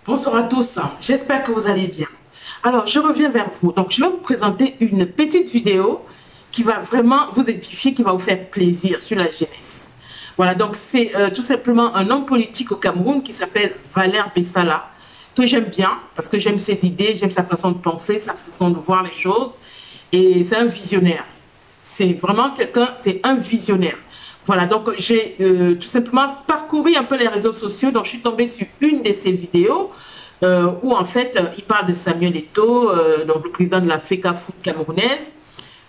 Bonsoir à tous, j'espère que vous allez bien. Alors, je reviens vers vous. Donc, je vais vous présenter une petite vidéo qui va vraiment vous édifier, qui va vous faire plaisir sur la jeunesse. Voilà, donc c'est tout simplement un homme politique au Cameroun qui s'appelle Valère Bessala, que j'aime bien parce que j'aime ses idées, j'aime sa façon de penser, sa façon de voir les choses. Et c'est un visionnaire. C'est vraiment quelqu'un, c'est un visionnaire. Voilà, donc j'ai tout simplement parcouru un peu les réseaux sociaux, donc je suis tombée sur une de ses vidéos où en fait il parle de Samuel Eto'o, donc le président de la FECAFOOT camerounaise.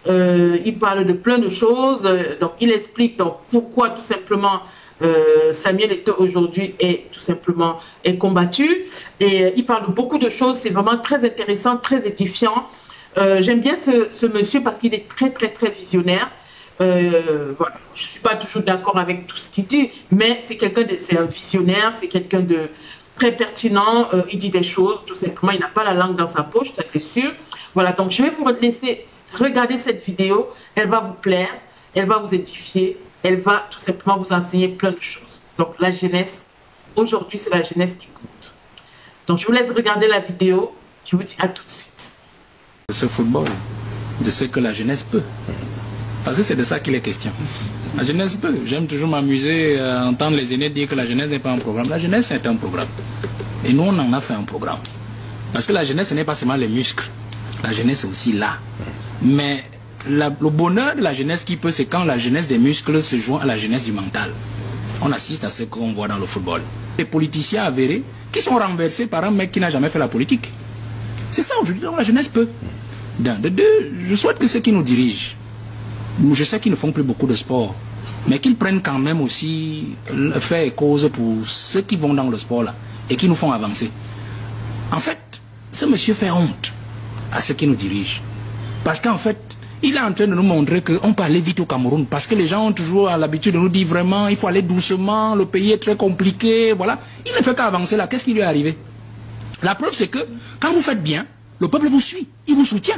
Il parle de plein de choses, donc il explique donc pourquoi tout simplement Samuel Eto'o aujourd'hui est tout simplement combattu, et il parle de beaucoup de choses. C'est vraiment très intéressant, très édifiant. J'aime bien ce monsieur parce qu'il est très visionnaire. Voilà. Je ne suis pas toujours d'accord avec tout ce qu'il dit, mais c'est un visionnaire, c'est quelqu'un de très pertinent. Il dit des choses, tout simplement, il n'a pas la langue dans sa poche, ça c'est sûr. Voilà, donc je vais vous laisser regarder cette vidéo, elle va vous plaire, elle va vous édifier, elle va tout simplement vous enseigner plein de choses. Donc la jeunesse, aujourd'hui c'est la jeunesse qui compte. Donc je vous laisse regarder la vidéo, je vous dis à tout de suite. Ce football, de ce que la jeunesse peut. Parce que c'est de ça qu'il est question. La jeunesse peut. J'aime toujours m'amuser à entendre les aînés dire que la jeunesse n'est pas un programme. La jeunesse est un programme. Et nous, on en a fait un programme. Parce que la jeunesse, ce n'est pas seulement les muscles. La jeunesse est aussi là. Mais le bonheur de la jeunesse qui peut, c'est quand la jeunesse des muscles se joint à la jeunesse du mental. On assiste à ce qu'on voit dans le football. Les politiciens avérés qui sont renversés par un mec qui n'a jamais fait la politique. C'est ça aujourd'hui, la jeunesse peut. D'un, de deux, je souhaite que ceux qui nous dirigent, je sais qu'ils ne font plus beaucoup de sport, mais qu'ils prennent quand même aussi le fait et cause pour ceux qui vont dans le sport là et qui nous font avancer. En fait, ce monsieur fait honte à ceux qui nous dirigent. Parce qu'en fait, il est en train de nous montrer qu'on peut aller vite au Cameroun. Parce que les gens ont toujours l'habitude de nous dire vraiment, il faut aller doucement, le pays est très compliqué, voilà. Il ne fait qu'avancer là. Qu'est-ce qui lui est arrivé? La preuve, c'est que quand vous faites bien, le peuple vous suit, il vous soutient.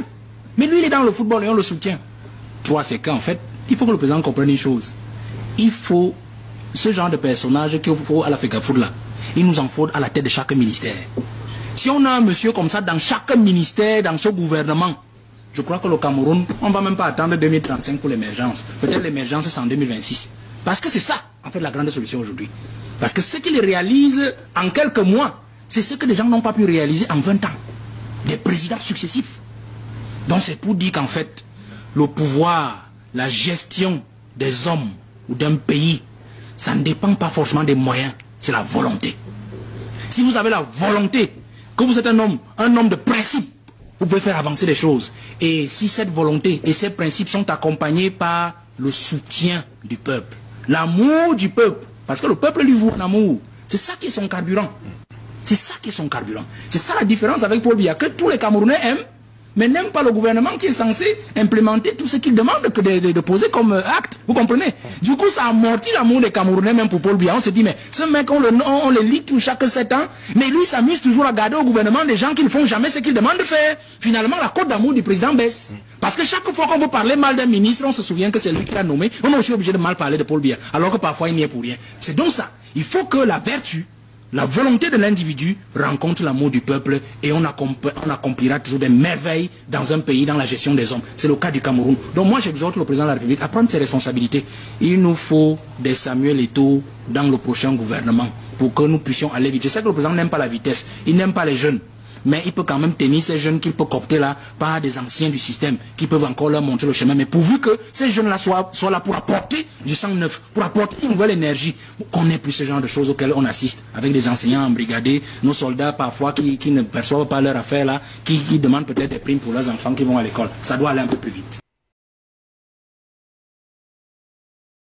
Mais lui, il est dans le football et on le soutient. Trois, c'est qu'en fait, il faut que le président comprenne une chose. Il faut ce genre de personnage qu'il faut à la FECAFOOT là. Il nous en faut à la tête de chaque ministère. Si on a un monsieur comme ça dans chaque ministère, dans ce gouvernement, je crois que le Cameroun, on ne va même pas attendre 2035 pour l'émergence. Peut-être l'émergence, c'est en 2026. Parce que c'est ça, en fait, la grande solution aujourd'hui. Parce que ce qu'il réalise en quelques mois, c'est ce que les gens n'ont pas pu réaliser en 20 ans. Des présidents successifs. Donc c'est pour dire qu'en fait, le pouvoir, la gestion des hommes ou d'un pays, ça ne dépend pas forcément des moyens, c'est la volonté. Si vous avez la volonté, que vous êtes un homme de principe, vous pouvez faire avancer les choses. Et si cette volonté et ces principes sont accompagnés par le soutien du peuple, l'amour du peuple, parce que le peuple lui voue un amour, c'est ça qui est son carburant. C'est ça qui est son carburant. C'est ça la différence avec Paul Biya, que tous les Camerounais aiment, mais n'aiment pas le gouvernement qui est censé implémenter tout ce qu'il demande de poser comme acte. Vous comprenez? Du coup, ça amortit l'amour des Camerounais, même pour Paul Biya. On se dit, mais ce mec, on le lit tout chaque 7 ans, mais lui s'amuse toujours à garder au gouvernement des gens qui ne font jamais ce qu'il demande de faire. Finalement, la cote d'amour du président baisse. Parce que chaque fois qu'on veut parler mal d'un ministre, on se souvient que c'est lui qui l'a nommé. On est aussi obligé de mal parler de Paul Biya, alors que parfois il n'y est pour rien. C'est donc ça. Il faut que la vertu, la volonté de l'individu rencontre l'amour du peuple et on accomplira toujours des merveilles dans un pays, dans la gestion des hommes. C'est le cas du Cameroun. Donc moi j'exhorte le président de la République à prendre ses responsabilités. Il nous faut des Samuel Eto'o dans le prochain gouvernement pour que nous puissions aller vite. Je sais que le président n'aime pas la vitesse, il n'aime pas les jeunes. Mais il peut quand même tenir ces jeunes qu'il peut coopter là par des anciens du système qui peuvent encore leur montrer le chemin. Mais pourvu que ces jeunes-là soient là pour apporter du sang neuf, pour apporter une nouvelle énergie, qu'on n'ait plus ce genre de choses auxquelles on assiste, avec des enseignants embrigadés, nos soldats parfois qui ne perçoivent pas leur affaire là, qui demandent peut-être des primes pour leurs enfants qui vont à l'école. Ça doit aller un peu plus vite.